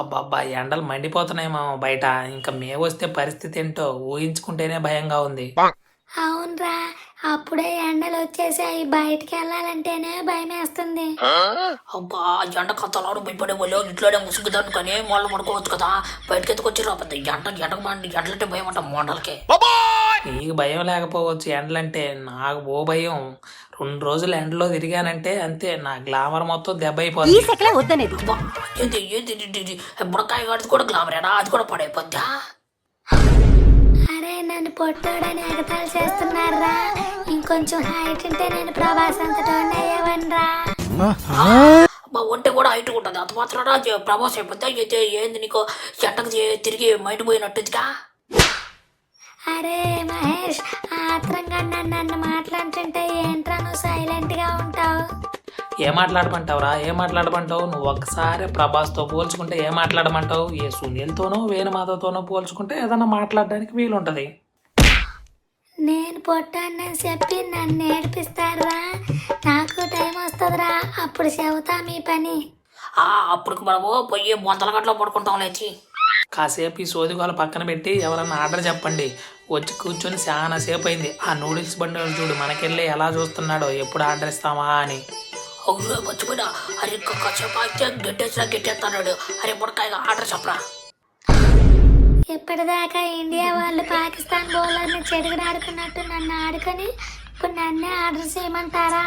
అబ్బబ్బా! ఎండలు మండిపోతున్నాయి మామ బయట. ఇంక మే వస్తే పరిస్థితి ఏంటో ఊహించుకుంటేనే భయంగా ఉంది. అవునరా, అప్పుడే ఎండలు వచ్చేసాయి. బయటికి వెళ్ళాలంటేనే భయం వేస్తుంది. అబ్బా ఎండ కథలాడు భయపడే వాళ్ళు ఇంట్లోనే ముసుగుదాను కానీ వాళ్ళు పడుకోవచ్చు కదా. బయటకి ఎందుకు వచ్చి రాబద్దు ఎండకు మండి ఎండలంటే భయం అంట మోడల్కి. నీకు భయం లేకపోవచ్చు ఎండలంటే, నాకు ఓ భయం. 2 రోజులు ఎండలో తిరిగానంటే అంతే, నా గ్లామర్ మొత్తం దెబ్బ అయిపోతుంది. అబ్బా ఏంది బుడకాయ గాడిది కూడా గ్లామరేనా, అది కూడా పడైపోద్దా? అరే నన్ను పొట్టోడని ఎగతాళి చేస్తున్నారా? ఇంకొంచెం హైట్ ఉంటే నేను ప్రభాస్ అంతటోనే అయ్యేవనరా. అబ్బా ఒంటి కూడా హైట్ ఉంటుంది, అంత మాత్రం ప్రభాస్ అయిపోద్దా? ఏంది నీకు ఎండకు తిరిగి మైండ్ పోయినట్టుగా? అరే మహేష్, ఆత్రంగా నన్ను మాట్లాడుతుంటే ఏంట్రా నువ్వు సైలెంట్ గా ఉంటావు? ఏం మాట్లాడమంటావు? నువ్వు ఒక్కసారి ప్రభాస్తో పోల్చుకుంటే ఏం మాట్లాడమంటావు? ఏ సునీల్తోనో వేణుమాధవ్తోనో పోల్చుకుంటే ఏదన్నా మాట్లాడడానికి వీలుంటది. నేను పొట్టానని చెప్పి నన్ను ఏడిపిస్తారా? నాకు టైం వస్తుందిరా, అప్పుడు చెబుతా మీ పని. అప్పుడు మనము పోయి వందల గంటలో పడుకుంటాం లేచి. కాసేపు ఈ సోదిగోల పక్కన పెట్టి ఎవరన్నా ఆర్డర్ చెప్పండి. వచ్చి కూర్చొని చాలా సేపు అయింది. ఆ నూడిల్స్ బండి చూడు మనకెళ్ళి ఎలా చూస్తున్నాడో, ఎప్పుడు ఆర్డర్ ఇస్తామా అని. అవును మర్చిపోయినా, అరే కాసేపు అయితే గెట్టేస్తాడు. అరే బుడకాయగా ఆర్డర్ చెప్పరా. ఇప్పటిదాకా ఇండియా వాళ్ళు పాకిస్తాన్ బౌలర్ని చెడుగుడు ఆడుకున్నట్టు నన్ను ఆడుకొని ఇప్పుడు నన్నే ఆర్డర్ చేయమంటారా?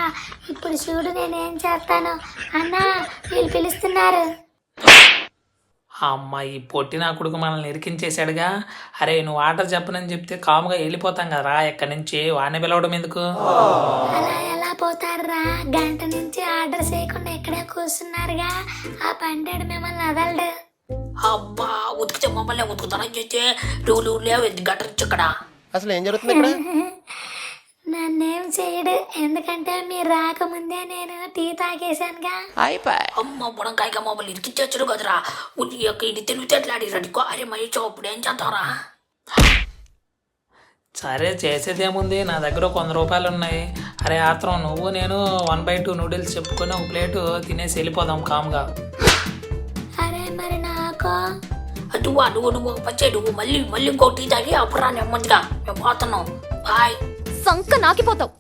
ఇప్పుడు చూడు నేనేం చేస్తాను. అన్నా వీళ్ళు పిలుస్తున్నారు. అమ్మ, ఈ పొట్టి నా కొడుకు మనల్ని ఇరికించేశాడుగా. అరే నువ్వు ఆర్డర్ చెప్పనని చెప్తే కాముగా వెళ్ళిపోతాం కదరా ఎక్కడి నుంచి, వాడిని పిలవడం ఎందుకు? అలా ఎలా పోతారా? గంట నుంచి ఆర్డర్ చేయకుండా ఇక్కడే కూర్చున్నారుగా. ఆ పండాడు మిమ్మల్ని వదలడు. అబ్బా ఉతికితే మమ్మల్ని ఉతుకుతానని చెప్తే నువ్వు లేవు గంట నుంచి ఇక్కడ. అసలు ఏం జరుగుతుంది ఇక్కడ? నన్నేం చేయడు, ఎందుకంటే మీరు రాకముందే నేను టీ తాగేశానుగా. అమ్మ బుడంకాయగా మమ్మల్ని ఇరికిచ్చేచ్చాడు కదరా. ఇది తెలివితేటలు అడిగిరా. అరే మహేష్ ఇప్పుడు ఏం చేద్దాంరా? సరే చేసేదేముంది, నా దగ్గర 100 రూపాయలు ఉన్నాయి. అరే ఆత్రం, నువ్వు నేను 1/2 నూడిల్స్ చెప్పుకొని ఒక ప్లేటు తినేసి వెళ్ళిపోదాం కామ్గా. అరే మరి నాకు నువ్వు పచ్చే నువ్వు మళ్ళీ ఇంకో టీ తాగి అప్పుడు రా నెమ్మదిగా. మేము పోతున్నాం. బాయ్. సంక నాకిపోతావు.